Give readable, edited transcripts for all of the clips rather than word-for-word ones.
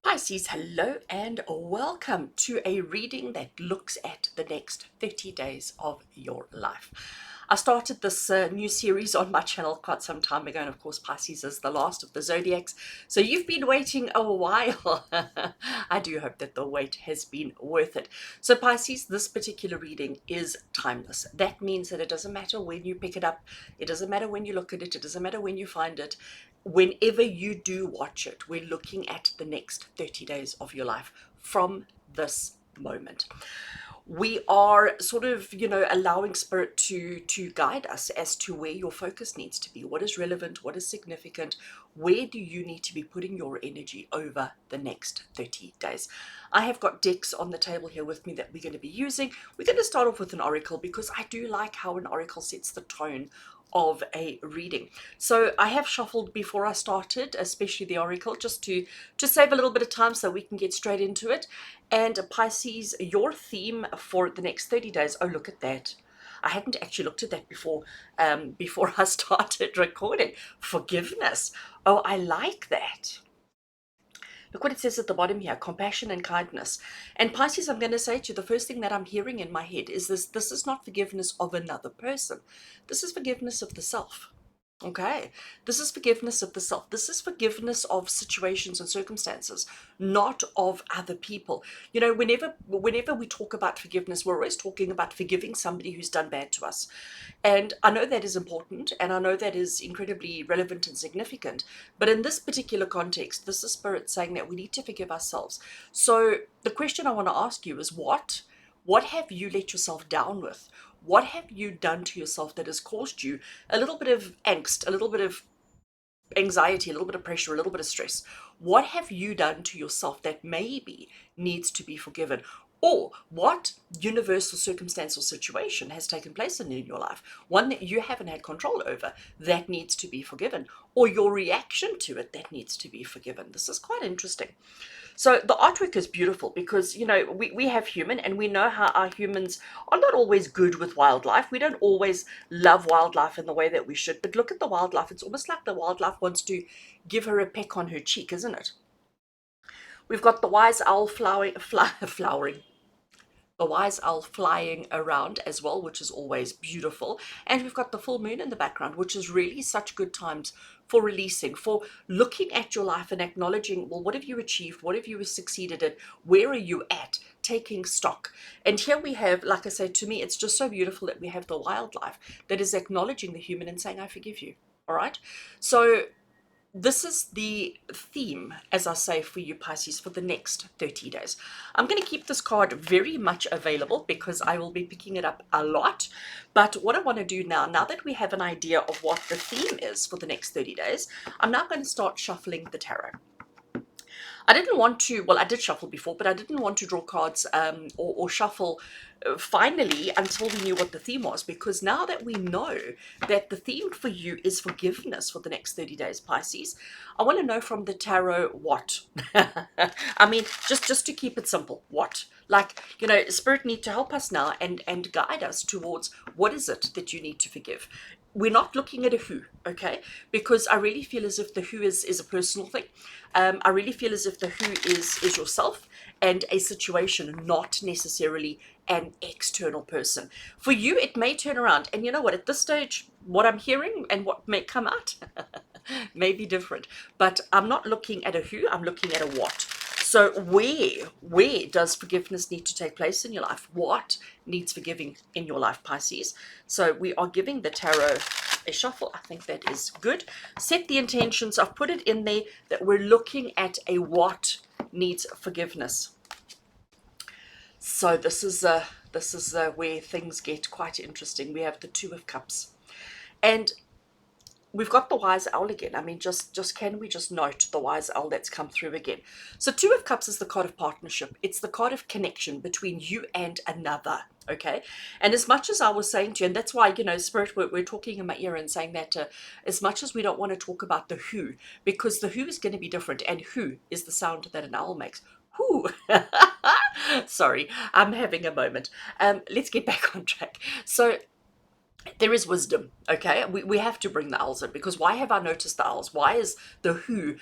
Pisces, hello and welcome to a reading that looks at the next 30 days of your life. I started this new series on my channel quite some time ago, and of course Pisces is the last of the zodiacs, so you've been waiting a while. I do hope that the wait has been worth it. So Pisces, this particular reading is timeless. That means that it doesn't matter when you pick it up, it doesn't matter when you look at it doesn't matter when you find it. Whenever you do watch it, we're looking at the next 30 days of your life from this moment. We are sort of, allowing spirit to guide us as to where your focus needs to be, what is relevant, what is significant, where do you need to be putting your energy over the next 30 days. I have got decks on the table here with me that we're going to be using. We're going to start off with an oracle because I do like how an oracle sets the tone of a reading. So I have shuffled before I started, especially the oracle, just to save a little bit of time so we can get straight into it. And Pisces, your theme for the next 30 days, oh, look at that. I hadn't actually looked at that before I started recording. Forgiveness. Oh, I like that. Look what it says at the bottom here: compassion and kindness. And Pisces, I'm going to say to you, the first thing that I'm hearing in my head is this is not forgiveness of another person. This is forgiveness of the self. Okay, this is forgiveness of the self. This is forgiveness of situations and circumstances, not of other people. Whenever we talk about forgiveness, we're always talking about forgiving somebody who's done bad to us. And I know that is important, and I know that is incredibly relevant and significant. But in this particular context, this is spirit saying that we need to forgive ourselves. So the question I want to ask you is what? What have you let yourself down with? What have you done to yourself that has caused you a little bit of angst, a little bit of anxiety, a little bit of pressure, a little bit of stress? What have you done to yourself that maybe needs to be forgiven? Or what universal circumstance or situation has taken place in your life, one that you haven't had control over, that needs to be forgiven, or your reaction to it that needs to be forgiven? This is quite interesting. So the artwork is beautiful because, we have human, and we know how our humans are not always good with wildlife. We don't always love wildlife in the way that we should. But look at the wildlife. It's almost like the wildlife wants to give her a peck on her cheek, isn't it? We've got the wise owl flowering, the wise owl flying around as well, which is always beautiful. And we've got the full moon in the background, which is really such good times for releasing, for looking at your life and acknowledging, well, what have you achieved? What have you succeeded at? Where are you at? Taking stock. And here we have, like I say, to me, it's just so beautiful that we have the wildlife that is acknowledging the human and saying, I forgive you. All right. So this is the theme, as I say, for you Pisces for the next 30 days. I'm going to keep this card very much available because I will be picking it up a lot. But what I want to do now that we have an idea of what the theme is for the next 30 days, I'm now going to start shuffling the tarot. I didn't want to, well, I did shuffle before, but I didn't want to draw cards or shuffle finally until we knew what the theme was, because now that we know that the theme for you is forgiveness for the next 30 days, Pisces, I want to know from the tarot what. I mean, just to keep it simple, what? Like, spirit need to help us now and guide us towards what is it that you need to forgive. We're not looking at a who, okay? Because I really feel as if the who is a personal thing. I really feel as if the who is yourself and a situation, not necessarily an external person. For you, it may turn around. And you know what? At this stage, what I'm hearing and what may come out may be different. But I'm not looking at a who, I'm looking at a what. So where does forgiveness need to take place in your life? What needs forgiving in your life, Pisces? So we are giving the tarot a shuffle. I think that is good. Set the intentions. I've put it in there that we're looking at a what needs forgiveness. So this is where things get quite interesting. We have the Two of Cups, and we've got the wise owl again. I mean, just can we just note the wise owl that's come through again? So Two of Cups is the card of partnership. It's the card of connection between you and another. Okay. And as much as I was saying to you, and that's why, Spirit, we're talking in my ear and saying that as much as we don't want to talk about the who, because the who is going to be different, and who is the sound that an owl makes. Who? Sorry, I'm having a moment. Let's get back on track. So there is wisdom. Okay, we have to bring the owls in, because why have I noticed the owls? Why is the who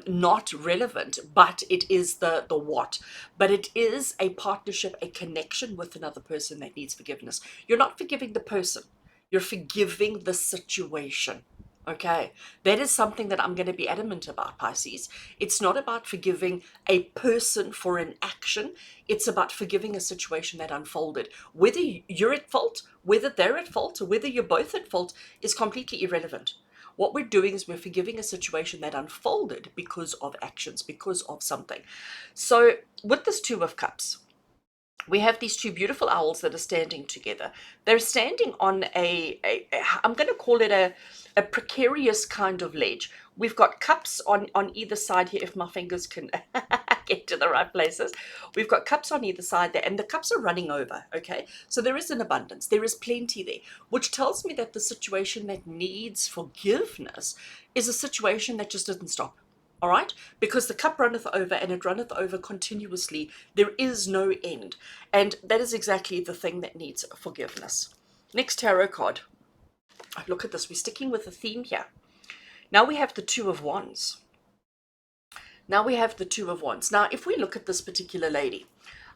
not relevant, but it is the what? But it is a partnership, a connection with another person that needs forgiveness. You're not forgiving the person, you're forgiving the situation. Okay, that is something that I'm going to be adamant about, Pisces. It's not about forgiving a person for an action, it's about forgiving a situation that unfolded. Whether you're at fault, whether they're at fault, or whether you're both at fault is completely irrelevant. What we're doing is we're forgiving a situation that unfolded because of actions, because of something. So, with this Two of Cups, we have these two beautiful owls that are standing together. They're standing on I'm going to call it a precarious kind of ledge. We've got cups on either side here, if my fingers can get to the right places. We've got cups on either side there, and the cups are running over, okay? So there is an abundance, there is plenty there, which tells me that the situation that needs forgiveness is a situation that just doesn't stop. All right, because the cup runneth over, and it runneth over continuously. There is no end, and that is exactly the thing that needs forgiveness. Next tarot card. Look at this, we're sticking with the theme here. Now we have the Two of Wands. Now we have the Two of Wands. Now, if we look at this particular lady,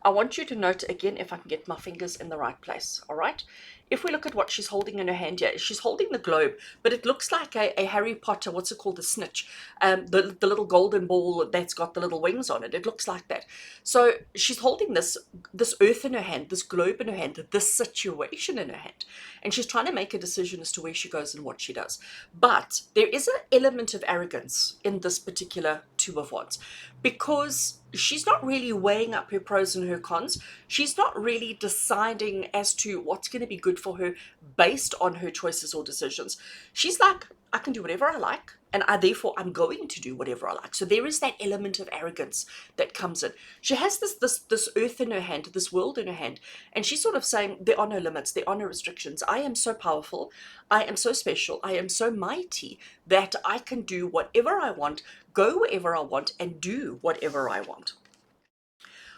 I want you to note again, if I can get my fingers in the right place, all right? If we look at what she's holding in her hand here, she's holding the globe, but it looks like a Harry Potter, what's it called, the snitch, the little golden ball that's got the little wings on it. It looks like that. So she's holding this earth in her hand, this globe in her hand, this situation in her hand, and she's trying to make a decision as to where she goes and what she does. But there is an element of arrogance in this particular Two of Wands, because she's not really weighing up her pros and her cons. She's not really deciding as to what's going to be good for her based on her choices or decisions. She's like, I can do whatever I like, and I'm going to do whatever I like. So there is that element of arrogance that comes in. She has this earth in her hand, this world in her hand, and she's sort of saying there are no limits, there are no restrictions. I am so powerful, I am so special, I am so mighty that I can do whatever I want, go wherever I want, and do whatever I want.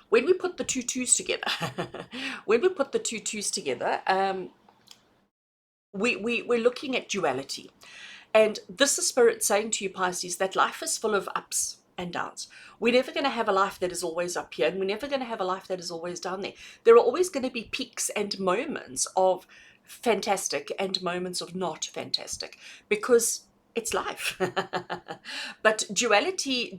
When we put the two twos together, when we put the two twos together, we're looking at duality. And this is Spirit saying to you, Pisces, that life is full of ups and downs. We're never going to have a life that is always up here, and we're never going to have a life that is always down there. There are always going to be peaks and moments of fantastic and moments of not fantastic, because it's life. But duality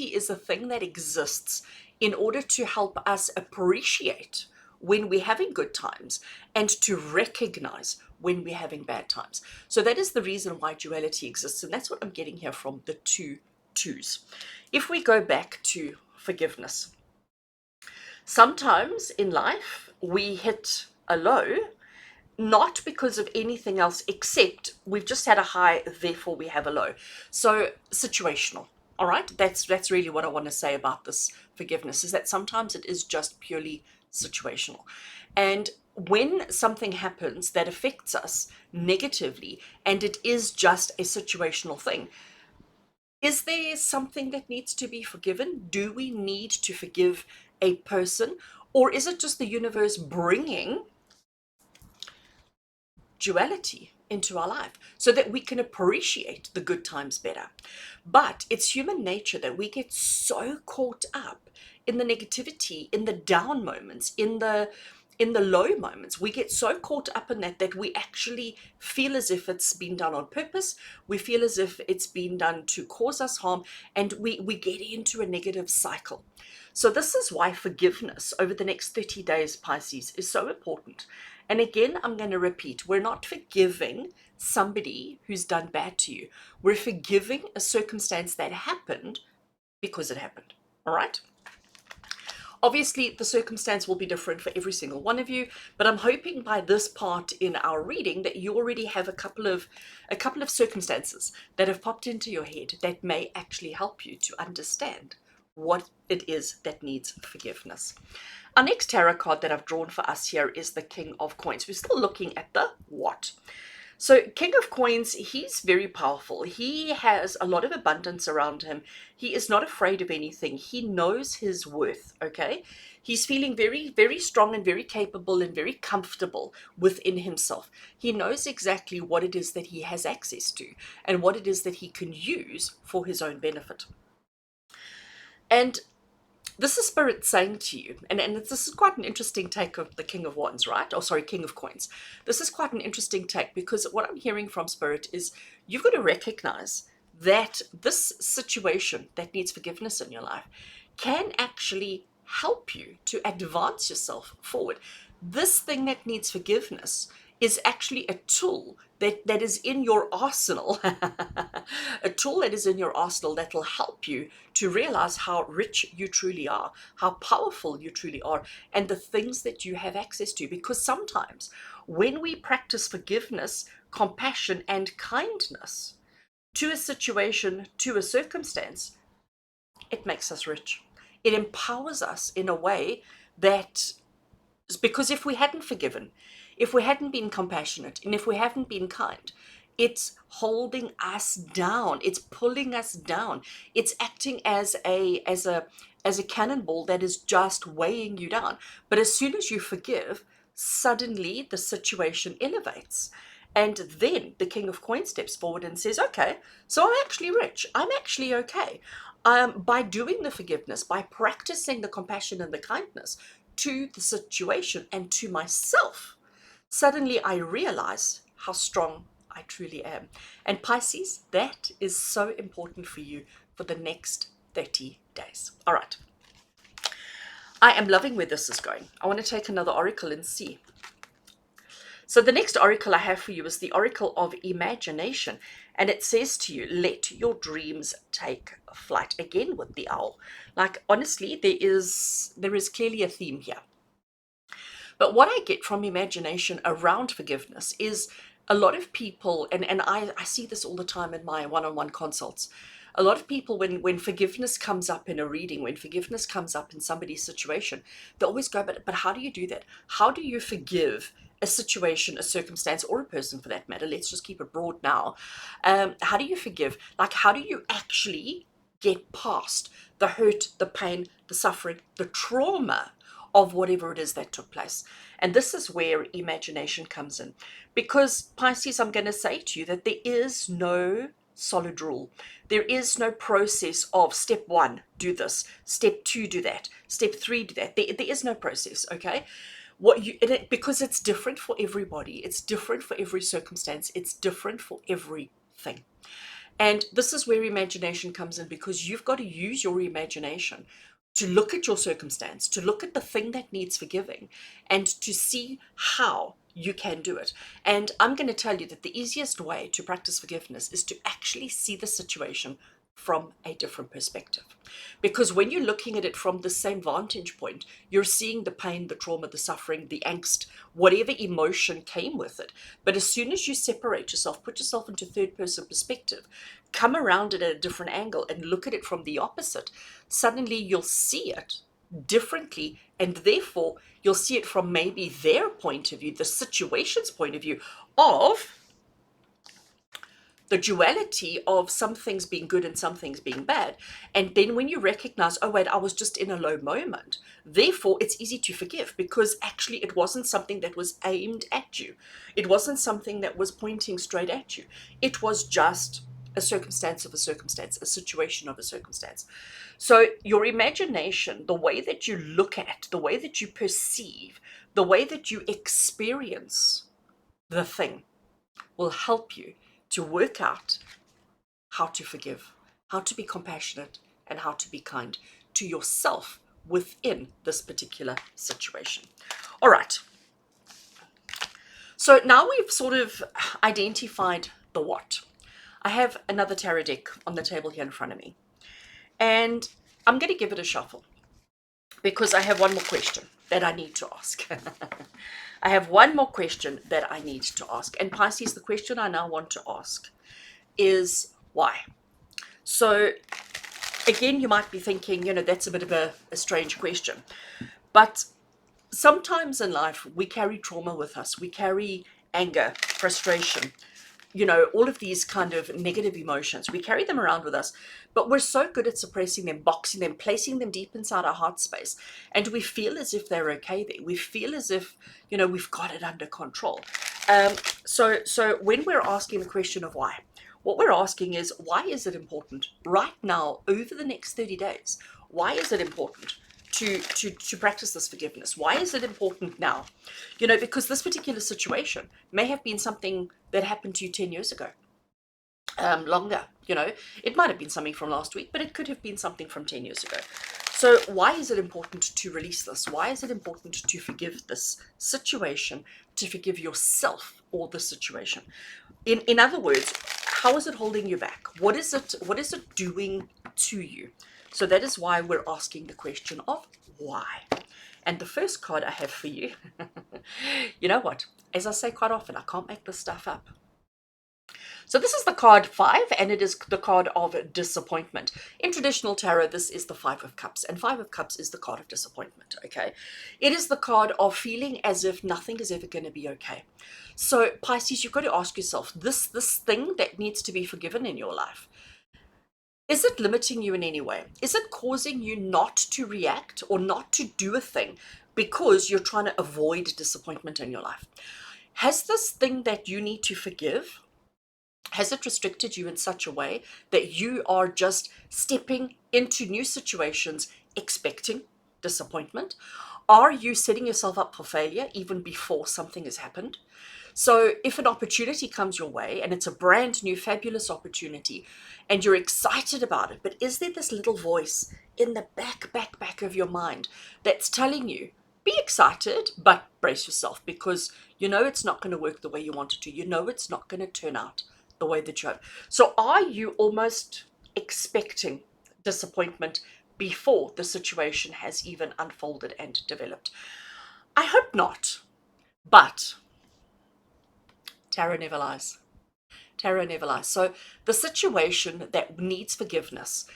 is a thing that exists in order to help us appreciate when we're having good times and to recognize when we're having bad times. So that is the reason why duality exists, and that's what I'm getting here from the two twos. If we go back to forgiveness, sometimes in life we hit a low, not because of anything else except we've just had a high, therefore we have a low. So situational. All right, that's really what I want to say about this forgiveness, is that sometimes it is just purely situational. And when something happens that affects us negatively, and it is just a situational thing, is there something that needs to be forgiven? Do we need to forgive a person? Or is it just the universe bringing duality into our life so that we can appreciate the good times better? But it's human nature that we get so caught up in the negativity, in the down moments, in the low moments. We get so caught up in that we actually feel as if it's been done on purpose. We feel as if it's been done to cause us harm, and we get into a negative cycle. So this is why forgiveness over the next 30 days, Pisces, is so important. And again, I'm going to repeat, we're not forgiving somebody who's done bad to you. We're forgiving a circumstance that happened because it happened. All right? Obviously, the circumstance will be different for every single one of you, but I'm hoping by this part in our reading that you already have a couple of circumstances that have popped into your head that may actually help you to understand what it is that needs forgiveness. Our next tarot card that I've drawn for us here is the King of Coins. We're still looking at the what. So, King of Coins, he's very powerful. He has a lot of abundance around him. He is not afraid of anything. He knows his worth, okay? He's feeling very, very strong and very capable and very comfortable within himself. He knows exactly what it is that he has access to and what it is that he can use for his own benefit. And this is Spirit saying to you, and this is quite an interesting take of the King of Wands, right? Oh, sorry, King of Coins. This is quite an interesting take because what I'm hearing from Spirit is you've got to recognize that this situation that needs forgiveness in your life can actually help you to advance yourself forward. This thing that needs forgiveness is actually a tool that is in your arsenal, a tool that is in your arsenal that will help you to realize how rich you truly are, how powerful you truly are, and the things that you have access to. Because sometimes when we practice forgiveness, compassion, and kindness to a situation, to a circumstance, it makes us rich. It empowers us in a way that, because if we hadn't forgiven, if we hadn't been compassionate, and if we haven't been kind, it's holding us down. It's pulling us down. It's acting as a cannonball that is just weighing you down. But as soon as you forgive, suddenly the situation elevates. And then the King of Coins steps forward and says, okay, so I'm actually rich. I'm actually okay. By doing the forgiveness, by practicing the compassion and the kindness to the situation and to myself, suddenly I realize how strong I truly am. And Pisces, that is so important for you for the next 30 days. All right. I am loving where this is going. I want to take another oracle and see. So the next oracle I have for you is the oracle of imagination. And it says to you, let your dreams take flight. Again with the owl. Like, honestly, there is clearly a theme here. But what I get from imagination around forgiveness is a lot of people, and I see this all the time in my one-on-one consults. A lot of people, when forgiveness comes up in a reading, when forgiveness comes up in somebody's situation, they always go, but how do you do that? How do you forgive a situation, a circumstance, or a person for that matter? Let's just keep it broad now. How do you forgive? Like, how do you actually get past the hurt, the pain, the suffering, the trauma of whatever it is that took place? And this is where imagination comes in. Because, Pisces, I'm going to say to you that there is no solid rule. There is no process of step 1, do this, step 2, do that, step 3, do that. There is no process, okay? Because it's different for everybody. It's different for every circumstance. It's different for everything. And this is where imagination comes in, because you've got to use your imagination to look at your circumstance, to look at the thing that needs forgiving, and to see how you can do it. And I'm going to tell you that the easiest way to practice forgiveness is to actually see the situation from a different perspective. Because when you're looking at it from the same vantage point, you're seeing the pain, the trauma, the suffering, the angst, whatever emotion came with it. But as soon as you separate yourself, put yourself into third person perspective, come around it at a different angle and look at it from the opposite, suddenly you'll see it differently, and therefore you'll see it from maybe their point of view, the situation's point of view, of the duality of some things being good and some things being bad. And then when you recognize, oh wait, I was just in a low moment, therefore it's easy to forgive, because actually it wasn't something that was aimed at you. It wasn't something that was pointing straight at you. It was just a circumstance of a circumstance, a situation of a circumstance. So your imagination, the way that you look at, the way that you perceive, the way that you experience the thing will help you to work out how to forgive, how to be compassionate, and how to be kind to yourself within this particular situation. All right. So now we've sort of identified the what. I have another tarot deck on the table here in front of me, and I'm going to give it a shuffle because I have one more question that I need to ask. I have one more question that I need to ask. And Pisces, the question I now want to ask is why? So again, you might be thinking, that's a bit of a strange question. But sometimes in life, we carry trauma with us. We carry anger, frustration, all of these kind of negative emotions. We carry them around with us, but we're so good at suppressing them, boxing them, placing them deep inside our heart space. And we feel as if they're okay there. We feel as if, we've got it under control. So when we're asking the question of why, what we're asking is, why is it important right now, over the next 30 days? Why is it important to practice this forgiveness? Why is it important now? Because this particular situation may have been something that happened to you 10 years ago, longer. It might have been something from last week, but it could have been something from 10 years ago. So why is it important to release this? Why is it important to forgive this situation, to forgive yourself or the situation? In other words, how is it holding you back? What is it doing to you? So that is why we're asking the question of why. And the first card I have for you, you know what? As I say quite often, I can't make this stuff up. So this is the card 5, and it is the card of disappointment. In traditional tarot, this is the 5 of Cups, and 5 of Cups is the card of disappointment, okay? It is the card of feeling as if nothing is ever going to be okay. So Pisces, you've got to ask yourself, this thing that needs to be forgiven in your life, is it limiting you in any way? Is it causing you not to react or not to do a thing because you're trying to avoid disappointment in your life? Has this thing that you need to forgive, has it restricted you in such a way that you are just stepping into new situations expecting disappointment? Are you setting yourself up for failure even before something has happened? So if an opportunity comes your way and it's a brand new fabulous opportunity and you're excited about it, but is there this little voice in the back of your mind that's telling you, be excited, but brace yourself, because it's not going to work the way you want it to. It's not going to turn out the way that you hope. So are you almost expecting disappointment before the situation has even unfolded and developed? I hope not, but tarot never lies. Tarot never lies. So the situation that needs forgiveness,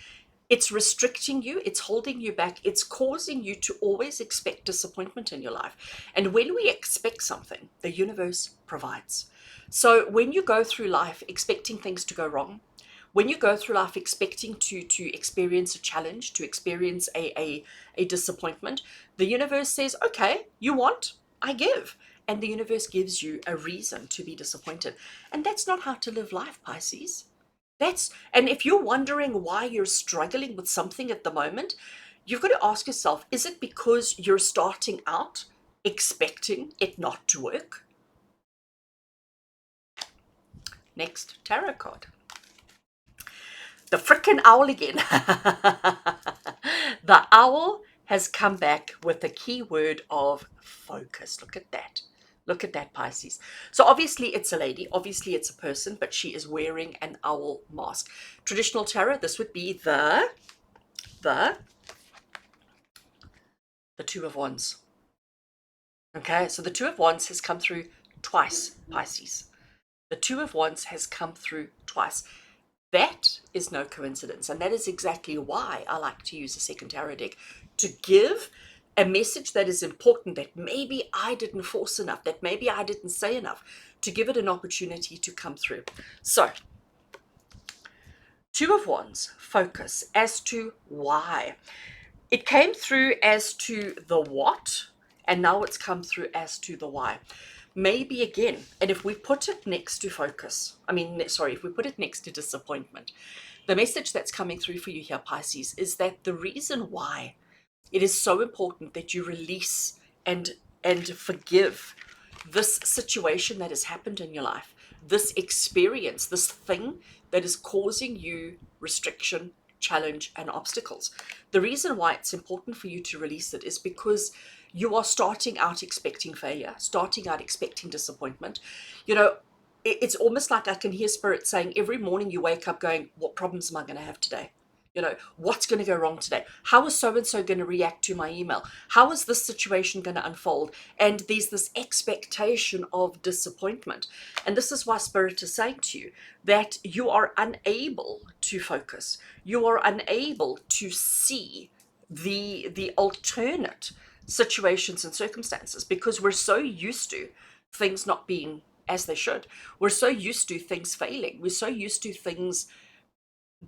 it's restricting you, it's holding you back, it's causing you to always expect disappointment in your life. And when we expect something, the universe provides. So when you go through life expecting things to go wrong, when you go through life expecting to experience a challenge, to experience a disappointment, the universe says, okay, you want, I give. And the universe gives you a reason to be disappointed. And that's not how to live life, Pisces. And if you're wondering why you're struggling with something at the moment, you've got to ask yourself, is it because you're starting out expecting it not to work? Next tarot card. The frickin' owl again. The owl has come back with the key word of focus. Look at that. Look at that, Pisces. So obviously it's a lady, obviously it's a person, but she is wearing an owl mask. Traditional tarot, this would be the Two of Wands. Okay, so the Two of Wands has come through twice, Pisces. The Two of Wands has come through twice. That is no coincidence, and that is exactly why I like to use a second tarot deck, to give a message that is important, that maybe I didn't force enough, that maybe I didn't say enough, to give it an opportunity to come through. So, Two of Wands, focus as to why. It came through as to the what, and now it's come through as to the why. Maybe again, and if we put it next to focus, if we put it next to disappointment, the message that's coming through for you here, Pisces, is that the reason why it is so important that you release and forgive this situation that has happened in your life, this experience, this thing that is causing you restriction, challenge, and obstacles. The reason why it's important for you to release it is because you are starting out expecting failure, starting out expecting disappointment. It's almost like I can hear Spirit saying every morning you wake up going, what problems am I going to have today? What's going to go wrong today? How is so-and-so going to react to my email? How is this situation going to unfold? And there's this expectation of disappointment. And this is why Spirit is saying to you that you are unable to focus. You are unable to see the alternate situations and circumstances, because we're so used to things not being as they should. We're so used to things failing. We're so used to things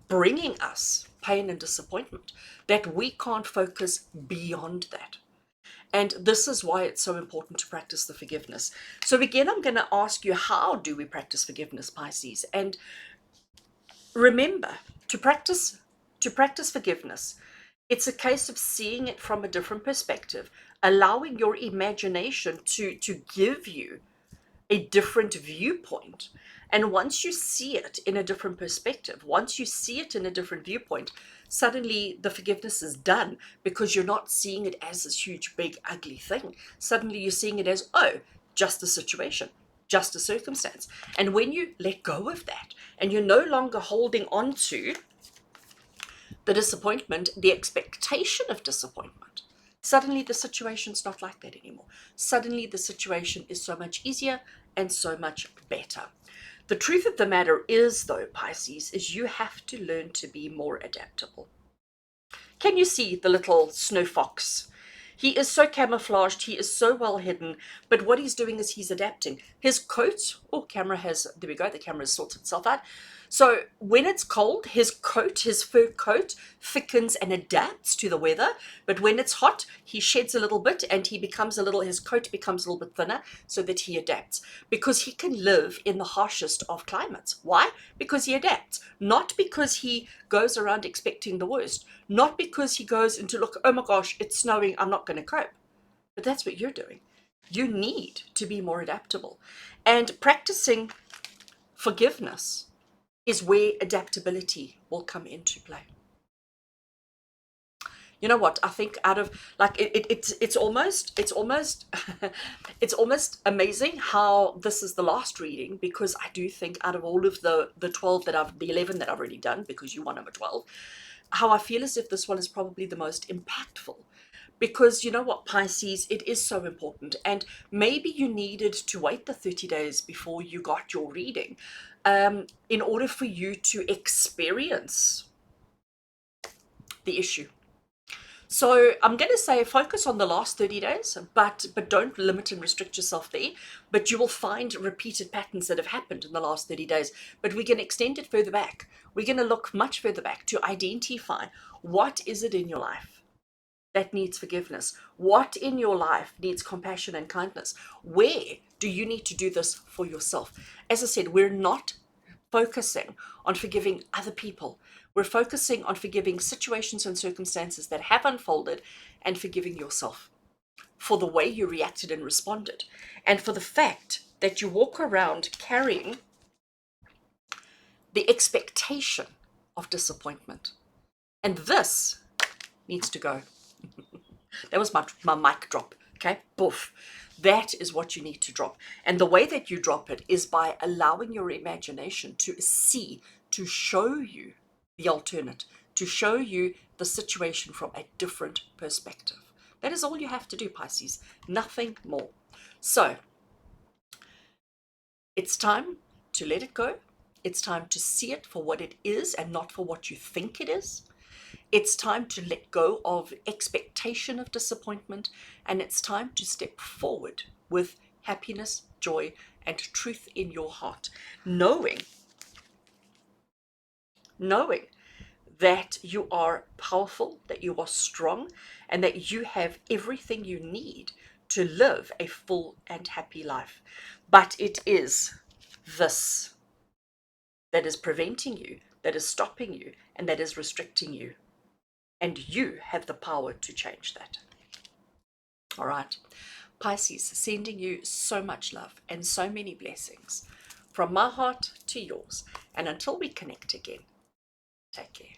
bringing us pain and disappointment that we can't focus beyond that. And this is why it's so important to practice the forgiveness. So again, I'm going to ask you, how do we practice forgiveness, Pisces? And remember, to practice forgiveness, it's a case of seeing it from a different perspective, allowing your imagination to give you a different viewpoint. And once you see it in a different perspective, once you see it in a different viewpoint, suddenly the forgiveness is done, because you're not seeing it as this huge, big, ugly thing. Suddenly you're seeing it as, oh, just a situation, just a circumstance. And when you let go of that and you're no longer holding on to the disappointment, the expectation of disappointment, suddenly the situation's not like that anymore. Suddenly the situation is so much easier and so much better. The truth of the matter is, though, Pisces, is you have to learn to be more adaptable. Can you see the little snow fox? He is so camouflaged, he is so well hidden, but what he's doing is he's adapting. His coat, oh, camera has, there we go, the camera has sorted itself out. So when it's cold, his coat, his fur coat, thickens and adapts to the weather. But when it's hot, he sheds a little bit and he becomes a little, his coat becomes a little bit thinner so that he adapts. Because he can live in the harshest of climates. Why? Because he adapts. Not because he goes around expecting the worst. Not because he goes into, look, oh my gosh, it's snowing, I'm not going to cope. But that's what you're doing. You need to be more adaptable. And practicing forgiveness is where adaptability will come into play. You know what? I think out of, like, it's almost it's almost amazing how this is the last reading, because I do think out of all of the 12 that the 11 that I've already done, because you want number 12, how I feel as if this one is probably the most impactful. Because you know what, Pisces, it is so important. And maybe you needed to wait the 30 days before you got your reading, in order for you to experience the issue. So I'm going to say focus on the last 30 days, but don't limit and restrict yourself there. But you will find repeated patterns that have happened in the last 30 days. But we're going to extend it further back. We're going to look much further back to identify, what is it in your life that needs forgiveness? What in your life needs compassion and kindness? Where do you need to do this for yourself? As I said, we're not focusing on forgiving other people. We're focusing on forgiving situations and circumstances that have unfolded, and forgiving yourself for the way you reacted and responded, and for the fact that you walk around carrying the expectation of disappointment. And this needs to go. That was my mic drop, okay? Boof. That is what you need to drop. And the way that you drop it is by allowing your imagination to see, to show you the alternate, to show you the situation from a different perspective. That is all you have to do, Pisces. Nothing more. So, it's time to let it go. It's time to see it for what it is and not for what you think it is. It's time to let go of expectation of disappointment, and it's time to step forward with happiness, joy, and truth in your heart, knowing that you are powerful, that you are strong, and that you have everything you need to live a full and happy life. But it is this that is preventing you, that is stopping you, and that is restricting you. And you have the power to change that. All right. Pisces, sending you so much love and so many blessings from my heart to yours. And until we connect again, take care.